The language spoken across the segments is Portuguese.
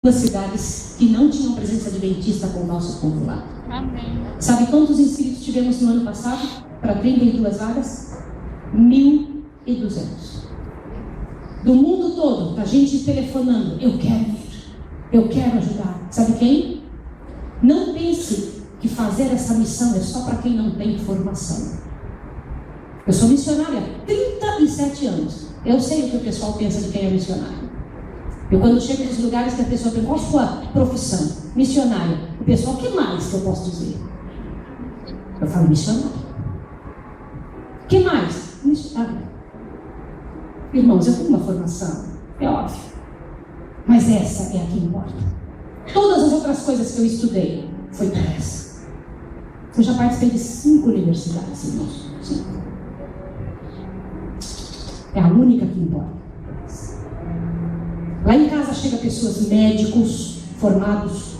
duas cidades que não tinham presença adventista com o nosso povo lá. Amém. Sabe quantos inscritos tivemos no ano passado? Para 32 vagas? 1.200. Do mundo todo, a gente telefonando, eu quero ir, eu quero ajudar. Sabe quem? Não pense que fazer essa missão é só para quem não tem formação. Eu sou missionária há 37 anos. Eu sei o que o pessoal pensa de quem é missionário. Eu, quando chego nos lugares que a pessoa pergunta, qual a sua profissão? Missionária. O pessoal, o que mais que eu posso dizer? Eu falo, missionária. O que mais? Missionária. Irmãos, eu tenho uma formação, é óbvio. Mas essa é a que importa. Todas as outras coisas que eu estudei, foi para essa. Eu já participei de 5 universidades, irmãos. 5. É a única que importa. Lá em casa chega pessoas, médicos formados,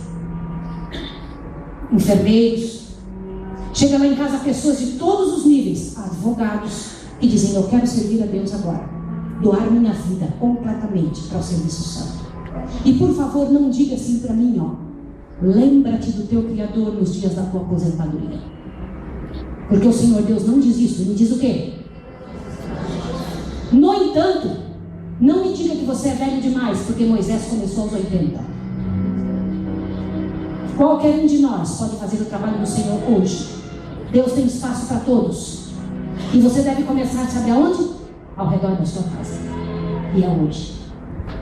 enfermeiros. Chega lá em casa pessoas de todos os níveis, advogados, que dizem, eu quero servir a Deus agora. Doar minha vida completamente para o serviço santo. E por favor, não diga assim para mim, ó. Lembra-te do teu Criador nos dias da tua aposentadoria. Porque o Senhor Deus não diz isso, Ele diz o quê? No entanto, não me diga que você é velho demais, porque Moisés começou aos 80. Qualquer um de nós pode fazer o trabalho do Senhor hoje. Deus tem espaço para todos. E você deve começar, sabe aonde? Ao redor da sua casa. E é hoje.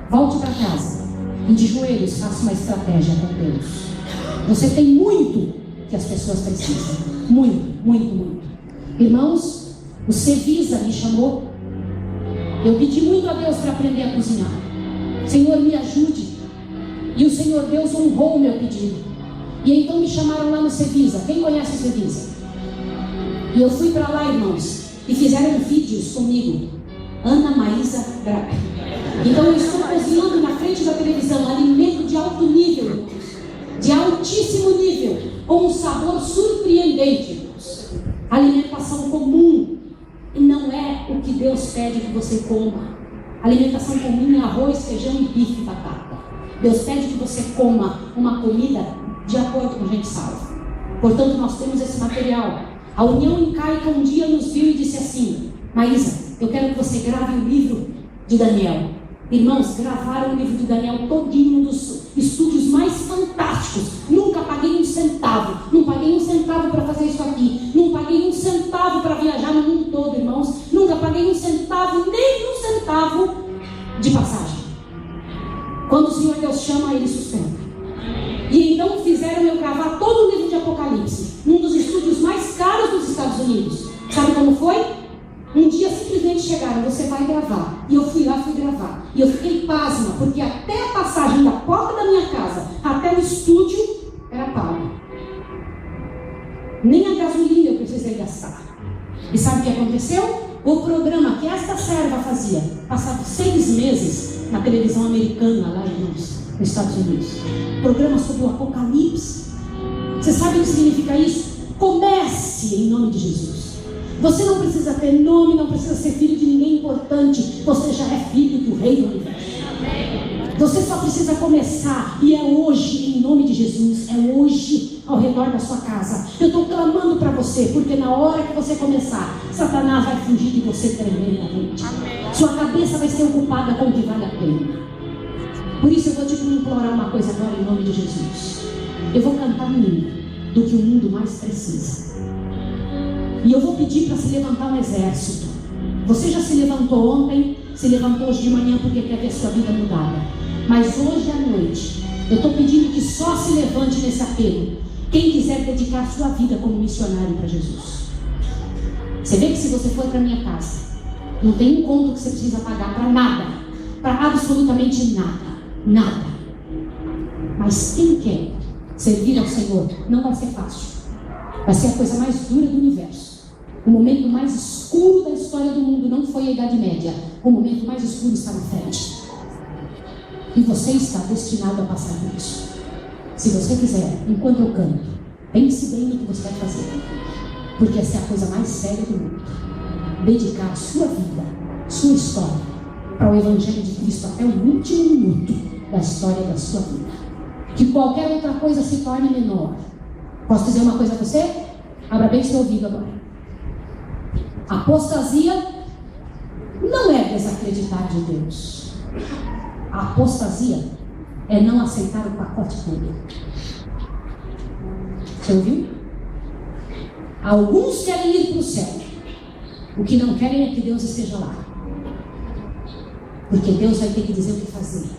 Volte para casa e de joelhos faça uma estratégia com Deus. Você tem muito que as pessoas precisam. Muito, muito, muito. Irmãos, o Cevisa me chamou. Eu pedi muito a Deus para aprender a cozinhar. Senhor, me ajude. E o Senhor Deus honrou o meu pedido. E então me chamaram lá no Cevisa. Quem conhece o Cevisa? E eu fui para lá, irmãos, e fizeram vídeos comigo. Ana Maísa Braga. Então eu estou cozinhando na frente da televisão alimento de alto nível, irmãos. De altíssimo nível, com um sabor surpreendente, irmãos. Alimentação comum. E não é o que Deus pede que você coma. Alimentação comum é arroz, feijão e bife e batata. Deus pede que você coma uma comida de acordo com a gente salva. Portanto, nós temos esse material. A União Incaica um dia nos viu e disse assim, Maísa, eu quero que você grave o livro de Daniel. Irmãos, gravaram o livro de Daniel todinho, um dos estúdios mais fantásticos. Nunca paguei um centavo. Não paguei um centavo para fazer isso aqui. Não paguei um centavo para viajar no mundo todo, irmãos. Nunca paguei um centavo, nem um centavo de passagem. Quando o Senhor Deus chama, Ele sustenta. E então fizeram eu gravar todo o livro de Apocalipse, num dos estúdios mais caros dos Estados Unidos. Sabe como foi? Um dia simplesmente chegaram, você vai gravar. E eu fui lá, fui gravar. E eu fiquei pasma, porque até a passagem da porta da minha casa até o estúdio era pago. Nem a gasolina eu precisei gastar. E sabe o que aconteceu? O programa que esta serva fazia, passava 6 meses na televisão americana lá nos Estados Unidos. Programa sobre o Apocalipse. Você sabe o que significa isso? Comece em nome de Jesus. Você não precisa ter nome, não precisa ser filho de ninguém importante. Você já é filho do Rei do Universo. Você só precisa começar. E é hoje, em nome de Jesus. É hoje, ao redor da sua casa. Eu estou clamando para você, porque na hora que você começar, Satanás vai fugir de você tremendamente. Sua cabeça vai ser ocupada com o que vale a pena. Por isso eu vou te implorar uma coisa agora, em nome de Jesus. Eu vou cantar um hino do que o mundo mais precisa. E eu vou pedir para se levantar um exército. Você já se levantou ontem, se levantou hoje de manhã porque quer ver sua vida mudada. Mas hoje à noite, eu estou pedindo que só se levante nesse apelo quem quiser dedicar sua vida como missionário para Jesus. Você vê que se você for para minha casa, não tem um conto que você precisa pagar para nada. Para absolutamente nada. Nada. Mas quem quer servir ao Senhor, não vai ser fácil. Vai ser a coisa mais dura do universo. O momento mais escuro da história do mundo não foi a Idade Média. O momento mais escuro está na frente. E você está destinado a passar por isso. Se você quiser, enquanto eu canto, pense bem no que você vai fazer. Porque essa é a coisa mais séria do mundo. Dedicar a sua vida, sua história, para o Evangelho de Cristo até o último minuto. da história da sua vida. Que qualquer outra coisa se torne menor. Posso dizer uma coisa a você? Abra bem seu ouvido agora. Apostasia não é desacreditar de Deus. A apostasia é não aceitar o pacote todo. Você ouviu? Alguns querem ir para o céu. O que não querem é que Deus esteja lá. Porque Deus vai ter que dizer o que fazer.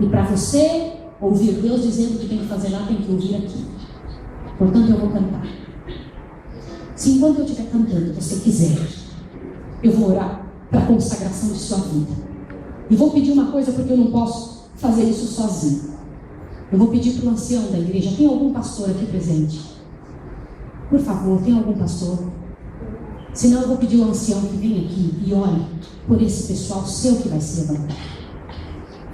E para você ouvir Deus dizendo o que tem que fazer lá, tem que ouvir aqui. Portanto, eu vou cantar. Se enquanto eu estiver cantando, você quiser, eu vou orar para a consagração de sua vida. E vou pedir uma coisa, porque eu não posso fazer isso sozinho. Eu vou pedir para o ancião da igreja. Tem algum pastor aqui presente? Por favor, tem algum pastor? Senão eu vou pedir ao ancião que venha aqui e ore por esse pessoal seu que vai se levantar.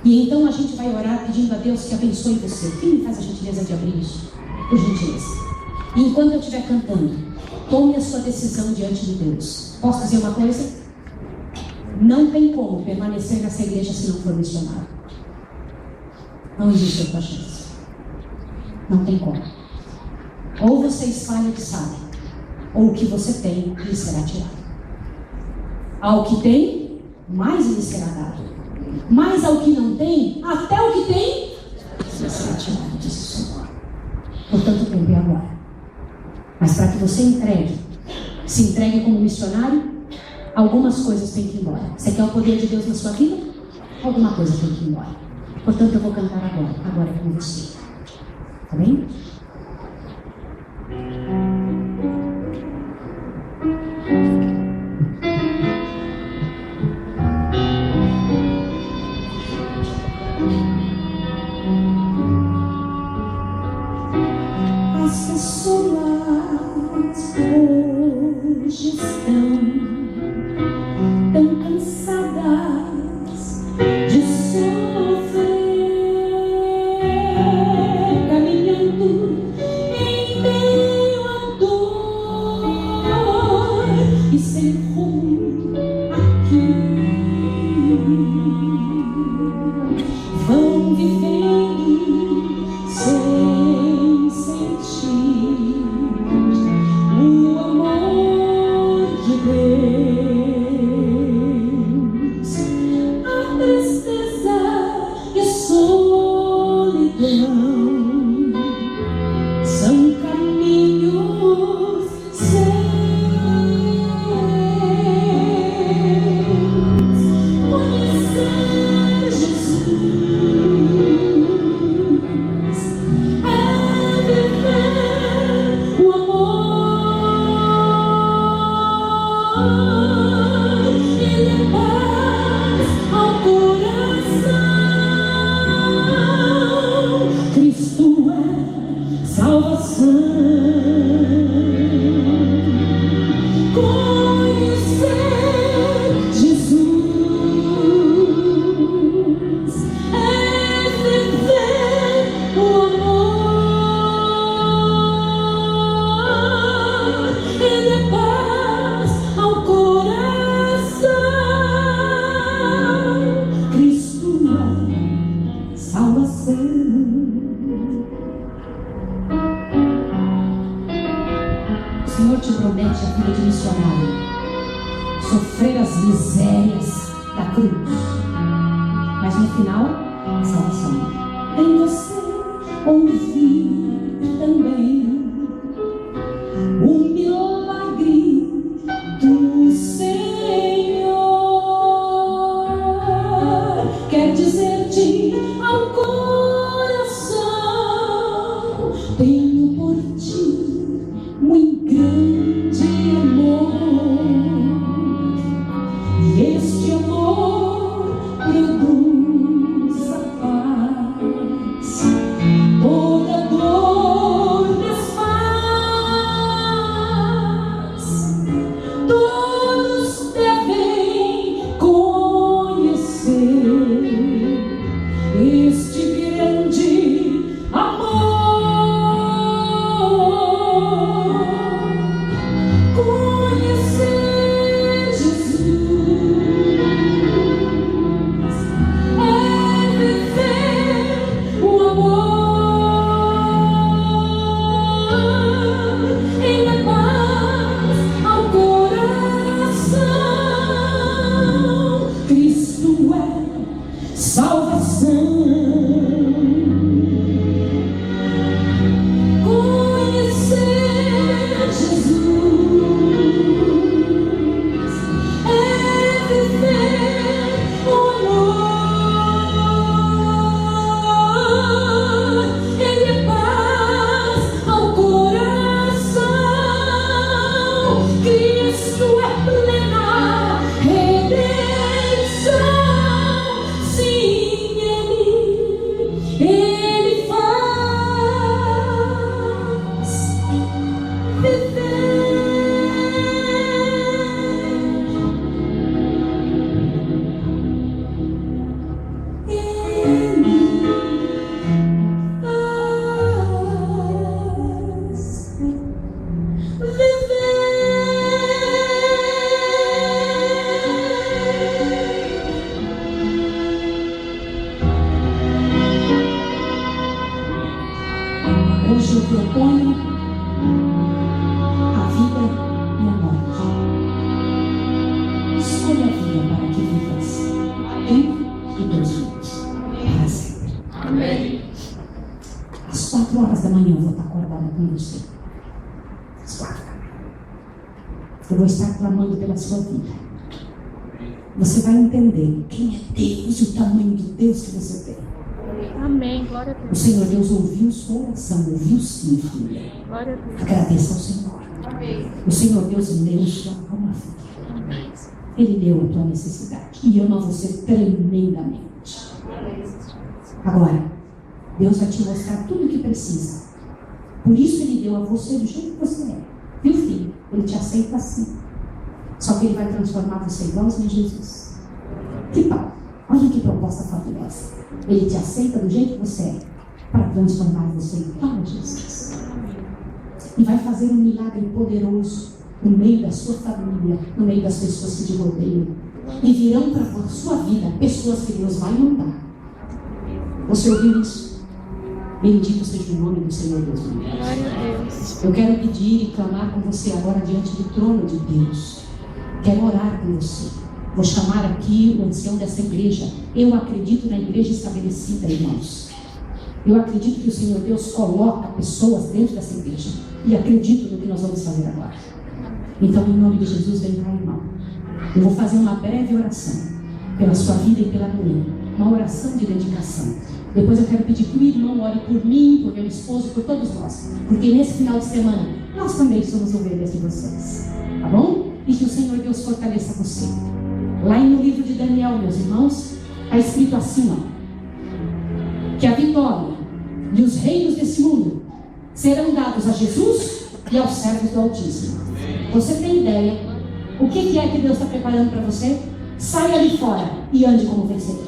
E então a gente vai orar pedindo a Deus que abençoe você. Quem me faz a gentileza de abrir isso? Por gentileza. E enquanto eu estiver cantando, tome a sua decisão diante de Deus. Posso dizer uma coisa? Não tem como permanecer nessa igreja se não for missionário. Não existe outra chance. Não tem como. Ou você espalha o que sabe, ou o que você tem lhe será tirado. Ao que tem, mais lhe será dado. Mas ao que não tem, até o que tem, lhe será tirado, disse o Senhor. Portanto, tempo é agora. Mas para que você se entregue como missionário, algumas coisas têm que ir embora. Você quer o poder de Deus na sua vida? Alguma coisa tem que ir embora. Portanto, eu vou cantar agora. Agora é com você. Tá bem? As pessoas hoje estão tão cansadas de sofrer, caminhando em meio à dor e sem rumo aqui. Vão vivendo sem sentir o amor de Deus. A tristeza e a solidão são caminhos seus. Conhecer Jesus é viver o amor. Ele é paz ao coração. Cristo é salvação. Conhecer Jesus é viver o amor. Ele é paz ao coração. Cristo é salvação. O Senhor te promete a vida de missionário, sofrer as misérias da cruz, mas no final, a salvação. Em você ouvir também o milagre do Senhor. Quer dizer-te ao coração: tenho por ti muito grande amor, e este amor produz a paz. Toda dor aquilo que opõe a vida e a morte. Escolha a vida para que vivas um e 2 minutos para sempre. Amém. Às 4 horas da manhã eu vou estar acordada com você. Às 4 da manhã. Eu vou estar clamando pela sua vida. Você vai entender quem é Deus e o tamanho do Deus que você tem. Amém. Glória a Deus. O Senhor Deus ouviu sua oração, ouviu sim, filha. Glória a Deus. Agradeça ao Senhor. Amém. O Senhor Deus leu sua alma, filha. Ele leu a tua necessidade e ama você tremendamente. Agora, Deus vai te mostrar tudo o que precisa. Por isso Ele deu a você do jeito que você é. Viu, filho? Ele te aceita assim. Só que Ele vai transformar você igualzinho a Jesus. Que tal? Olha que proposta fabulosa. Ele te aceita do jeito que você é, para transformar você igual a Jesus. E vai fazer um milagre poderoso no meio da sua família, no meio das pessoas que te rodeiam. E virão para a sua vida pessoas que Deus vai mandar. Você ouviu isso? Bendito seja o nome do Senhor Deus. Glória a Deus. Eu quero pedir e clamar com você agora diante do trono de Deus. Quero orar com você. Vou chamar aqui o ancião dessa igreja. Eu acredito na igreja estabelecida, irmãos. Eu acredito que o Senhor Deus coloca pessoas dentro dessa igreja. E acredito no que nós vamos fazer agora. Então, em nome de Jesus, vem cá, irmão. Eu vou fazer uma breve oração pela sua vida e pela minha. Uma oração de dedicação. Depois eu quero pedir que o irmão ore por mim, por meu esposo, por todos nós. Porque nesse final de semana, nós também somos ovelhas de vocês. Tá bom? E que o Senhor Deus fortaleça você. Lá no livro de Daniel, meus irmãos, está escrito assim, ó, que a vitória e os reinos desse mundo serão dados a Jesus e aos servos do Altíssimo. Você tem ideia o que é que Deus está preparando para você? Saia ali fora e ande como vencedor.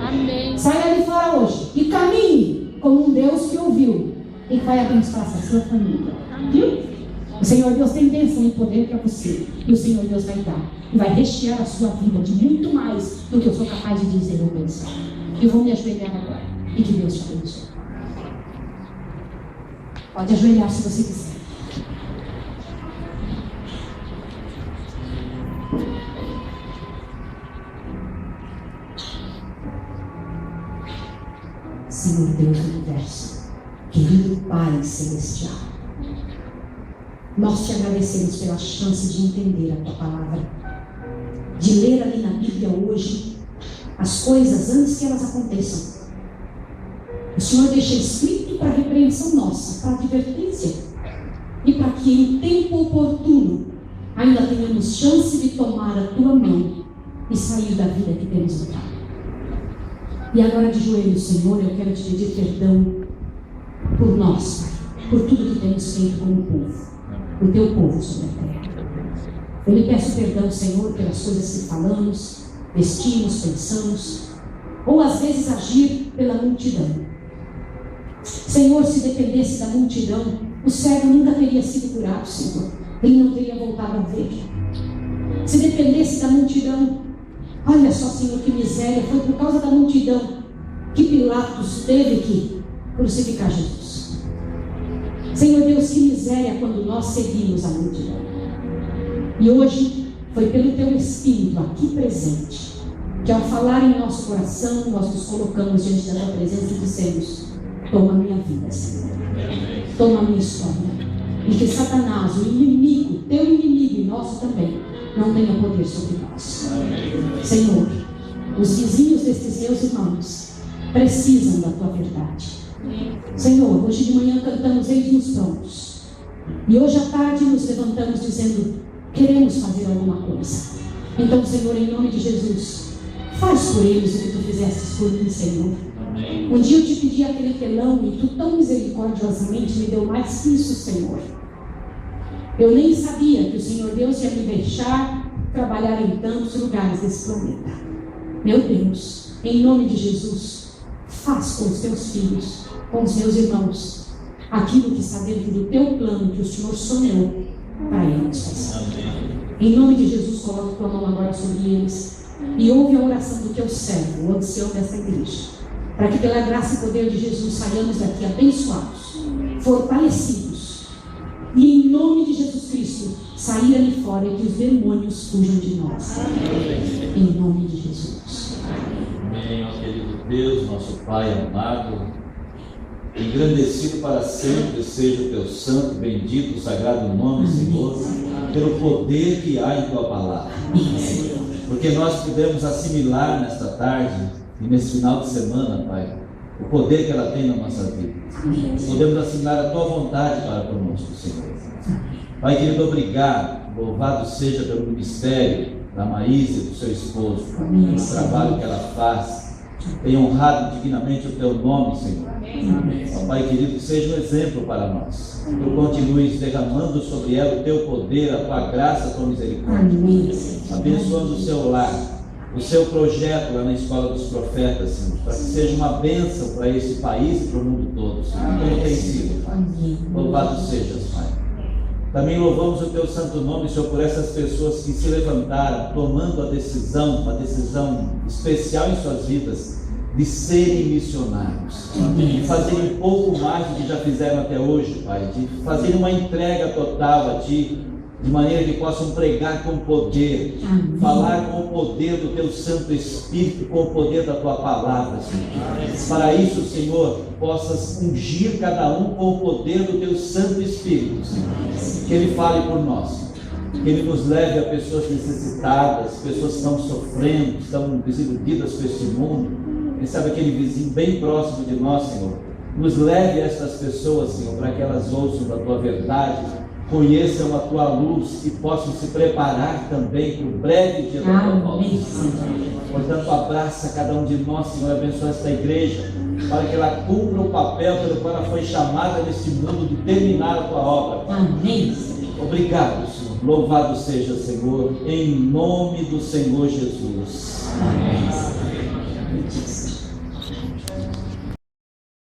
Amém. Saia ali fora hoje e caminhe como um Deus que ouviu e que vai abençoar a sua família. Viu? O Senhor Deus tem bênção e poder para você. E o Senhor Deus vai dar. E vai rechear a sua vida de muito mais do que eu sou capaz de dizer ou pensar. Eu vou me ajoelhar agora. E que Deus te abençoe. Pode ajoelhar se você quiser. Senhor Deus do universo, querido Pai celestial, nós te agradecemos pela chance de entender a tua palavra, de ler ali na Bíblia hoje as coisas antes que elas aconteçam. O Senhor deixa escrito para a repreensão nossa, para a advertência, e para que em tempo oportuno ainda tenhamos chance de tomar a tua mão e sair da vida que temos lutado. E agora de joelhos, Senhor, eu quero te pedir perdão por nós, Pai, por tudo que temos feito como povo, o teu povo sobre a terra. Eu lhe peço perdão, Senhor, pelas coisas que falamos, vestimos, pensamos, ou às vezes agir pela multidão. Senhor, se dependesse da multidão, o cego nunca teria sido curado, Senhor. Ele não teria voltado a ver. Se dependesse da multidão, olha só, Senhor, que miséria. Foi por causa da multidão que Pilatos teve que crucificar Jesus. Senhor Deus, que miséria quando nós seguimos a multidão. E hoje foi pelo teu Espírito aqui presente que ao falar em nosso coração nós nos colocamos diante da tua presença e dissemos: toma a minha vida, Senhor. Toma a minha história. E que Satanás, o inimigo, teu inimigo e nosso também, não tenha poder sobre nós. Senhor, os vizinhos destes meus irmãos precisam da tua verdade. Senhor, hoje de manhã cantamos Eis-nos prontos. E hoje à tarde nos levantamos dizendo: queremos fazer alguma coisa. Então, Senhor, em nome de Jesus, faz por eles o que tu fizeste por mim, Senhor. Um dia eu te pedi aquele telão e tu tão misericordiosamente me deu mais que isso, Senhor. Eu nem sabia que o Senhor Deus ia me deixar trabalhar em tantos lugares desse planeta. Meu Deus, em nome de Jesus, faz com os teus filhos, com os meus irmãos, aquilo que está dentro do teu plano que o Senhor sonhou para eles. Em nome de Jesus, coloque tua mão agora sobre eles e ouve a oração do teu servo, o ancião dessa igreja. para que pela graça e poder de Jesus saiamos daqui abençoados, fortalecidos, e em nome de Jesus Cristo sair ali fora e que os demônios fujam de nós. Em nome de Jesus. Amém, ó querido Deus, nosso Pai amado, engrandecido para sempre seja o teu santo, bendito, sagrado nome, Senhor, pelo poder que há em tua palavra. Porque nós pudemos assimilar nesta tarde e nesse final de semana, Pai, o poder que ela tem na nossa vida. Podemos assimilar a tua vontade para conosco, Senhor. Pai querido, obrigado, louvado seja pelo ministério da Maísa e do seu esposo, pelo trabalho que ela faz. Tenha honrado dignamente o teu nome, Senhor. Ó Pai querido, que seja um exemplo para nós. Tu continues derramando sobre ela o teu poder, a tua graça, a tua misericórdia. Abençoando o seu lar, o seu projeto lá na Escola dos Profetas, Senhor, para que seja uma bênção para esse país e para o mundo todo, Senhor, como tem sido, Pai. Louvado sejas, Pai. Também louvamos o teu santo nome, Senhor, por essas pessoas que se levantaram, tomando a decisão, uma decisão especial em suas vidas, de serem missionários, de fazerem um pouco mais do que já fizeram até hoje, Pai, de fazerem uma entrega total a Ti, de maneira que possam pregar com poder, falar com o poder do Teu Santo Espírito, com o poder da Tua Palavra, Senhor. Para isso, Senhor, possas ungir cada um com o poder do Teu Santo Espírito, Senhor. Que Ele fale por nós, que Ele nos leve a pessoas necessitadas, pessoas que estão sofrendo, estão desiludidas com este mundo. Quem sabe aquele vizinho bem próximo de nós, Senhor. Nos leve a estas pessoas, Senhor, para que elas ouçam da Tua verdade, conheçam a Tua luz e possam se preparar também para o breve dia da Tua volta. Portanto, abraça cada um de nós, Senhor, abençoa esta igreja, para que ela cumpra o papel pelo qual ela foi chamada neste mundo, de terminar a Tua obra. Amém. Obrigado, Senhor. Louvado seja, Senhor, em nome do Senhor Jesus. Amém.